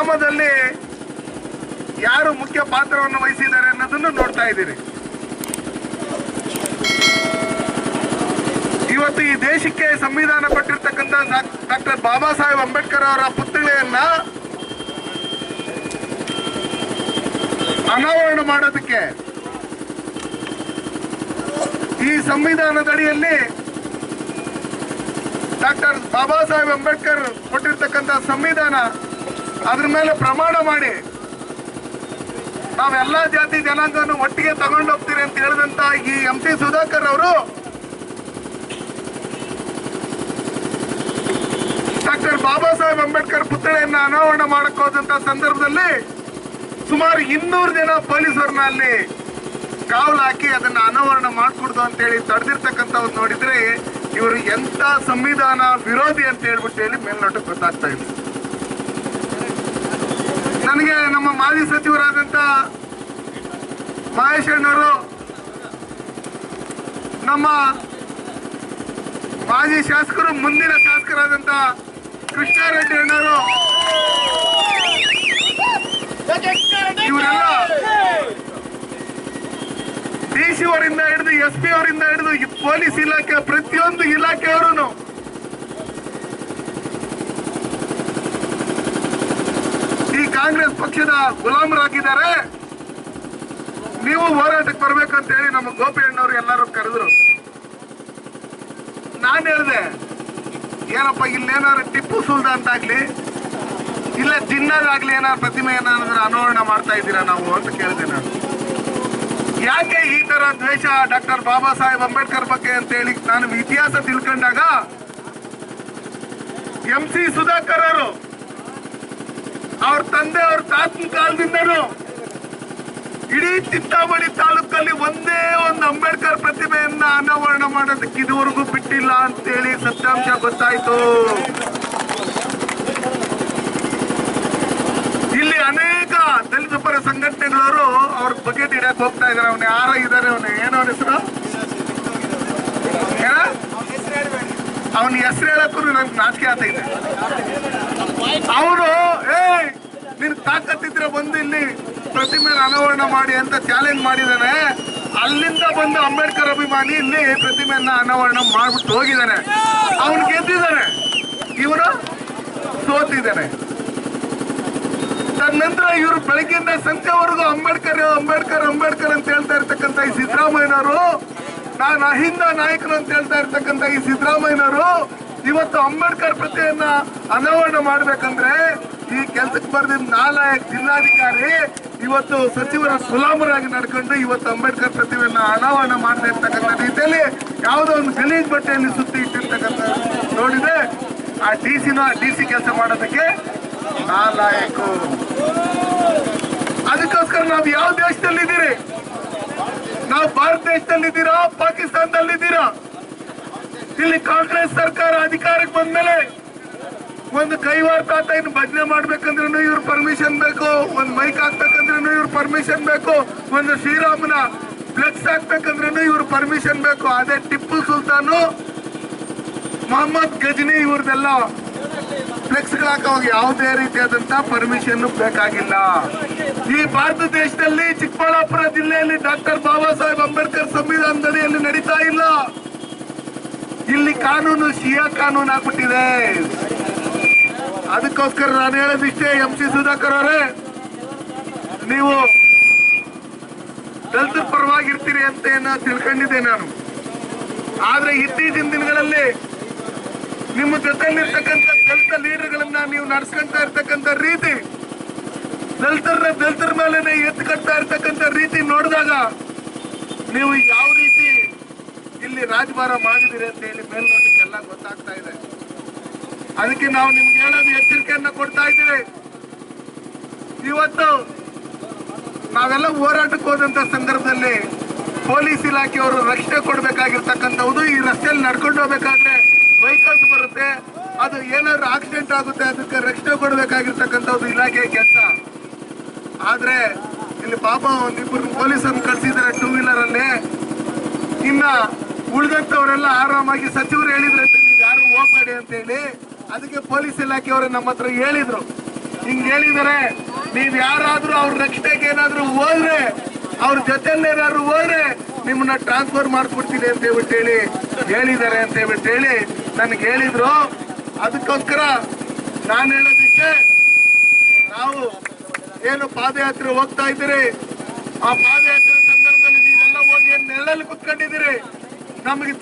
ಸಂಗ್ರಾಮದಲ್ಲಿ ಯಾರು ಮುಖ್ಯ ಪಾತ್ರವನ್ನು ವಹಿಸಿದ್ದಾರೆ ಅನ್ನೋದನ್ನು ನೋಡ್ತಾ ಇದ್ದೀರಿ. ಇವತ್ತು ಈ ದೇಶಕ್ಕೆ ಸಂವಿಧಾನ ಕೊಟ್ಟಿರ್ತಕ್ಕಂಥ ಡಾಕ್ಟರ್ ಬಾಬಾ ಸಾಹೇಬ್ ಅಂಬೇಡ್ಕರ್ ಅವರ ಪುತ್ಥಳಿಯನ್ನ ಅನಾವರಣ ಮಾಡೋದಕ್ಕೆ ಈ ಸಂವಿಧಾನದ ಅಡಿಯಲ್ಲಿ ಡಾಕ್ಟರ್ ಬಾಬಾ ಸಾಹೇಬ್ ಅಂಬೇಡ್ಕರ್ ಕೊಟ್ಟಿರ್ತಕ್ಕಂಥ ಸಂವಿಧಾನ ಅದ್ರ ಮೇಲೆ ಪ್ರಮಾಣ ಮಾಡಿ ನಾವೆಲ್ಲಾ ಜಾತಿ ಜನಾಂಗವನ್ನು ಒಟ್ಟಿಗೆ ತಗೊಂಡು ಹೋಗ್ತೀರಿ ಅಂತ ಹೇಳಿದಂತ ಈ MC ಸುಧಾಕರ್ ಅವರು ಡಾಕ್ಟರ್ ಬಾಬಾ ಸಾಹೇಬ್ ಅಂಬೇಡ್ಕರ್ ಪುತ್ಥಳಿಯನ್ನ ಅನಾವರಣ ಮಾಡಕ್ ಹೋದಂತ ಸಂದರ್ಭದಲ್ಲಿ ಸುಮಾರು 200 ಜನ ಪೊಲೀಸರನ್ನ ಅಲ್ಲಿ ಕಾವಲು ಹಾಕಿ ಅದನ್ನ ಅನಾವರಣ ಮಾಡ್ಕೊಡ್ದು ಅಂತ ಹೇಳಿ ತಡೆದಿರ್ತಕ್ಕಂಥವ್ರು ನೋಡಿದ್ರೆ ಇವರು ಎಂತ ಸಂವಿಧಾನ ವಿರೋಧಿ ಅಂತ ಹೇಳ್ಬಿಟ್ಟು ಹೇಳಿ ಮೇಲ್ನೋಟಕ್ಕೆ ಗೊತ್ತಾಗ್ತಾ ಇದೆ. ನನಗೆ ನಮ್ಮ ಮಾಜಿ ಸಚಿವರಾದಂತ ಮಹೇಶ್ ಅಣ್ಣವರು, ನಮ್ಮ ಮಾಜಿ ಶಾಸಕರು, ಮುಂದಿನ ಶಾಸಕರಾದಂತ ಕೃಷ್ಣಾರೆಡ್ಡಿ ಅಣ್ಣವರು, ಇವರೆಲ್ಲ DC ಅವರಿಂದ ಹಿಡಿದು SP ಅವರಿಂದ ಹಿಡಿದು ಪೊಲೀಸ್ ಇಲಾಖೆ ಪ್ರತಿಯೊಂದು ಇಲಾಖೆಯವರು ಈ ಕಾಂಗ್ರೆಸ್ ಪಕ್ಷದ ಗುಲಾಮರಾಗಿದ್ದಾರೆ. ನೀವು ಹೋರಾಟಕ್ಕೆ ಬರ್ಬೇಕಂತ ಹೇಳಿ ನಮ್ಮ ಗೋಪಿ ಅಣ್ಣವ್ರು ಎಲ್ಲರೂ ಕರೆದ್ರು. ನಾನು ಹೇಳಿದೆ, ಏನಪ್ಪ ಇಲ್ಲೇನಾದ್ರು ಟಿಪ್ಪು ಸುಲ್ತಾನ್ ಅಂತಾಗ್ಲಿ ಇಲ್ಲ ಜಿನ್ನಾದಾಗ್ಲಿ ಏನಾದ್ರು ಪ್ರತಿಮೆ ಏನಾದ್ರು ಅನಾವರಣ ಮಾಡ್ತಾ ಇದ್ದೀರಾ ನಾವು ಅಂತ ಕೇಳಿದೆ ನಾನು. ಯಾಕೆ ಈ ತರ ದ್ವೇಷ ಡಾಕ್ಟರ್ ಬಾಬಾ ಸಾಹೇಬ್ ಅಂಬೇಡ್ಕರ್ ಬಗ್ಗೆ ಅಂತ ಹೇಳಿ ನಾನು ಇತಿಹಾಸ ತಿಳ್ಕೊಂಡಾಗ MC ಸುಧಾಕರ್ ಅವರು ಅವ್ರ ತಂದೆ ಅವ್ರ ತಾತನ ಕಾಲದಿಂದನೂ ಇಡೀ ಚಿಂತಾಮಣಿ ತಾಲೂಕಲ್ಲಿ ಒಂದೇ ಒಂದು ಅಂಬೇಡ್ಕರ್ ಪ್ರತಿಮೆಯನ್ನ ಅನಾವರಣ ಮಾಡೋದಕ್ಕೆ ಇದುವರೆಗೂ ಬಿಟ್ಟಿಲ್ಲ ಅಂತೇಳಿ ಸತ್ಯಾಂಶ ಗೊತ್ತಾಯ್ತು. ಇಲ್ಲಿ ಅನೇಕ ದಲಿತ ಪರ ಸಂಘಟನೆಗಳವರು ಅವ್ರ ಬಕೆಟ್ ಹಿಡಿಯಕ್ ಹೋಗ್ತಾ ಇದಾರೆ. ಅವನು ಯಾರ ಇದಾರೆ, ಅವನು ಏನೋ ಹೆಸರು, ಅವನ ಹೆಸರು ಹೇಳಕ್ಕೂ ನನ್ಗೆ ನಾಚಿಕೆ ಆಗ್ತಾ ಇದೆ. ಅವರು ನಿನ್ ತಾಕತ್ತಿದ್ರೆ ಬಂದು ಇಲ್ಲಿ ಪ್ರತಿಮೆ ಅನಾವರಣ ಮಾಡಿ ಅಂತ ಚಾಲೆಂಜ್ ಮಾಡಿದಾನೆ. ಅಲ್ಲಿಂದ ಬಂದು ಅಂಬೇಡ್ಕರ್ ಅಭಿಮಾನಿ ಇಲ್ಲಿ ಪ್ರತಿಮೆಯನ್ನ ಅನಾವರಣ ಮಾಡ್ಬಿಟ್ಟು ಹೋಗಿದ್ದಾನೆ. ಅವನು ಗೆದ್ದಿದ್ದಾನೆ, ಇವನು ಸೋತಿದ್ದಾನೆ. ತದನಂತರ ಇವರು ಬೆಳಗ್ಗೆಯಿಂದ ಸಂಜೆವರೆಗೂ ಅಂಬೇಡ್ಕರ್ ಅಂಬೇಡ್ಕರ್ ಅಂಬೇಡ್ಕರ್ ಅಂತ ಹೇಳ್ತಾ ಇರ್ತಕ್ಕಂಥ ಈ ಸಿದ್ದರಾಮಯ್ಯನವರು, ನಾನು ಅಹಿಂದ ನಾಯಕರು ಅಂತ ಹೇಳ್ತಾ ಇರ್ತಕ್ಕಂಥ ಈ ಸಿದ್ದರಾಮಯ್ಯನವರು ಇವತ್ತು ಅಂಬೇಡ್ಕರ್ ಪ್ರತಿಮೆಯನ್ನ ಅನಾವರಣ ಮಾಡ್ಬೇಕಂದ್ರೆ ಈ ಕೆಲ್ಸಕ್ಕೆ ಬರ್ದಿದ್ದ ನಾಲಾಯಕ್ ಜಿಲ್ಲಾಧಿಕಾರಿ ಇವತ್ತು ಸಚಿವರ ಗುಲಾಮರಾಗಿ ನಡ್ಕೊಂಡು ಇವತ್ತು ಅಂಬೇಡ್ಕರ್ ಪ್ರತಿಮೆಯನ್ನ ಅನಾವರಣ ಮಾಡ್ತಾ ಇರ್ತಕ್ಕಂಥ ರೀತಿಯಲ್ಲಿ ಯಾವುದೋ ಒಂದು ಗಲೀಜ್ ಬಟ್ಟೆಯಲ್ಲಿ ಸುತ್ತಿ ಇಟ್ಟಿರ್ತಕ್ಕಂಥ ನೋಡಿದ್ರೆ ಆ DC ಕೆಲಸ ಮಾಡೋದಕ್ಕೆ ನಾಲಾಯಕು. ಅದಕ್ಕೋಸ್ಕರ ನಾವು ಯಾವ ದೇಶದಲ್ಲಿದ್ದೀರಿ? ನಾವು ಭಾರತ ದೇಶದಲ್ಲಿದ್ದೀರಾ, ಪಾಕಿಸ್ತಾನದಲ್ಲಿದ್ದೀರಾ? ಇಲ್ಲಿ ಕಾಂಗ್ರೆಸ್ ಸರ್ಕಾರ ಅಧಿಕಾರಕ್ಕೆ ಬಂದ್ಮೇಲೆ ಒಂದು ಕೈವಾರ ತಾತ ಇನ್ನು ಭಜನೆ ಮಾಡ್ಬೇಕಂದ್ರೂ ಇವ್ರ ಪರ್ಮಿಷನ್ ಬೇಕು, ಒಂದು ಮೈಕ್ ಹಾಕ್ಬೇಕಂದ್ರೂ ಇವ್ರ ಪರ್ಮಿಷನ್ ಬೇಕು, ಒಂದು ಶ್ರೀರಾಮನ ಫ್ಲೆಕ್ಸ್ ಹಾಕ್ಬೇಕಂದ್ರೂ ಇವ್ರ ಪರ್ಮಿಷನ್ ಬೇಕು. ಅದೇ ಟಿಪ್ಪು ಸುಲ್ತಾನು, ಮೊಹಮ್ಮದ್ ಗಜ್ನಿ ಇವ್ರದೆಲ್ಲ ಫ್ಲೆಕ್ಸ್ಗಳಾಕೋಗಿ ಯಾವುದೇ ರೀತಿಯಾದಂತ ಪರ್ಮಿಷನ್ ಬೇಕಾಗಿಲ್ಲ. ಈ ಭಾರತ ದೇಶದಲ್ಲಿ ಚಿಕ್ಕಬಳ್ಳಾಪುರ ಜಿಲ್ಲೆಯಲ್ಲಿ ಡಾಕ್ಟರ್ ಬಾಬಾ ಸಾಹೇಬ್ ಅಂಬೇಡ್ಕರ್ ಸಂವಿಧಾನದಡಿಯಲ್ಲಿ ನಡೀತಾ ಇಲ್ಲ. ಇಲ್ಲಿ ಕಾನೂನು ಶಿಯಾ ಕಾನೂನು ಆಗ್ಬಿಟ್ಟಿದೆ. ಅದಕ್ಕೋಸ್ಕರ ನಾನು ಹೇಳೋದಿಷ್ಟೇ, MC ಸುಧಾಕರ್ ಅವರೇ, ನೀವು ದಲಿತರ ಪರವಾಗಿರ್ತೀರಿ ಅಂತ ಏನೋ ತಿಳ್ಕೊಂಡಿದ್ದೆ ನಾನು. ಆದ್ರೆ ಇತ್ತೀಚಿನ ದಿನಗಳಲ್ಲಿ ನಿಮ್ಮ ಜೊತೆಲಿರ್ತಕ್ಕಂಥ ದಲಿತ ಲೀಡರ್ಗಳನ್ನ ನೀವು ನಡೆಸ್ಕೊಂತ ಇರ್ತಕ್ಕಂಥ ರೀತಿ, ದಲಿತರ ಮೇಲೆ ಎತ್ಕಟ್ತಾ ಇರ್ತಕ್ಕಂಥ ರೀತಿ ನೋಡಿದಾಗ ನೀವು ಯಾವ ರೀತಿ ಇಲ್ಲಿ ರಾಜಭಾರ ಮಾಡಿದಿರಿ ಅಂತ ಹೇಳಿ ಮೇಲ್ನೋಟಕ್ಕೆಲ್ಲ ಗೊತ್ತಾಗ್ತಾ ಇದೆ. ಅದಕ್ಕೆ ನಾವು ನಿಮ್ಗೆ ಹೇಳೋದು ಎಚ್ಚರಿಕೆಯನ್ನ ಕೊಡ್ತಾ ಇದ್ದೀವಿ. ಇವತ್ತು ನಾವೆಲ್ಲ ಹೋರಾಟಕ್ಕೆ ಹೋದಂತ ಸಂದರ್ಭದಲ್ಲಿ ಪೊಲೀಸ್ ಇಲಾಖೆಯವರು ರಕ್ಷಣೆ ಕೊಡ್ಬೇಕಾಗಿರ್ತಕ್ಕಂಥದ್ದು. ಈ ರಸ್ತೆಯಲ್ಲಿ ನಡ್ಕೊಂಡು ಹೋಗ್ಬೇಕಾದ್ರೆ ವೆಹಿಕಲ್ಸ್ ಬರುತ್ತೆ, ಅದು ಏನಾದ್ರು ಆಕ್ಸಿಡೆಂಟ್ ಆಗುತ್ತೆ, ಅದಕ್ಕೆ ರಕ್ಷಣೆ ಕೊಡ್ಬೇಕಾಗಿರ್ತಕ್ಕಂಥದ್ದು ಇಲಾಖೆ ಕೆಲಸ. ಆದ್ರೆ ಇಲ್ಲಿ ಪಾಪ ಒಂದಿಬ್ಬರು ಪೊಲೀಸರನ್ನು ಕಳಿಸಿದ್ದಾರೆ 2 ವೀಲರ್ ಅಲ್ಲಿ. ಇನ್ನ ಉಳಿದಂತವರೆಲ್ಲ ಆರಾಮಾಗಿ ಸಚಿವರು ಹೇಳಿದ್ರಂತೆ ನೀವು ಯಾರು ಹೋಗ್ಬೇಡಿ ಅಂತ ಹೇಳಿ. ಅದಕ್ಕೆ ಪೊಲೀಸ್ ಇಲಾಖೆಯವರು ನಮ್ಮ ಹತ್ರ ಹೇಳಿದ್ರು, ಹಿಂಗ್ ಹೇಳಿದಾರೆ. ನೀವ್ ಯಾರಾದ್ರೂ ಅವ್ರ ರಕ್ಷಣೆಗೆ ಏನಾದ್ರು ಹೋದ್ರೆ, ಅವ್ರ ಜೊತೆಲೇನಾದ್ರು ಹೋದ್ರೆ ನಿಮ್ಮನ್ನ ಟ್ರಾನ್ಸ್ಫರ್ ಮಾಡ್ಬಿಡ್ತೀನಿ ಅಂತ ಹೇಳಿದ್ದಾರೆ ಅಂತ ಹೇಳಿ ನನ್ಗೆ ಹೇಳಿದ್ರು. ಅದಕ್ಕೋಸ್ಕರ ನಾನು ಹೇಳೋದಿಕ್ಕೆ, ನಾವು ಏನು ಪಾದಯಾತ್ರೆ ಹೋಗ್ತಾ ಇದ್ದೀರಿ, ಆ ಪಾದಯಾತ್ರೆ ಸಂದರ್ಭದಲ್ಲಿ ನೀವೆಲ್ಲ ಹೋಗಿ ನೆರಳಲ್ಲಿ ಕುತ್ಕೊಂಡಿದ್ದೀರಿ. ನಮಗೆ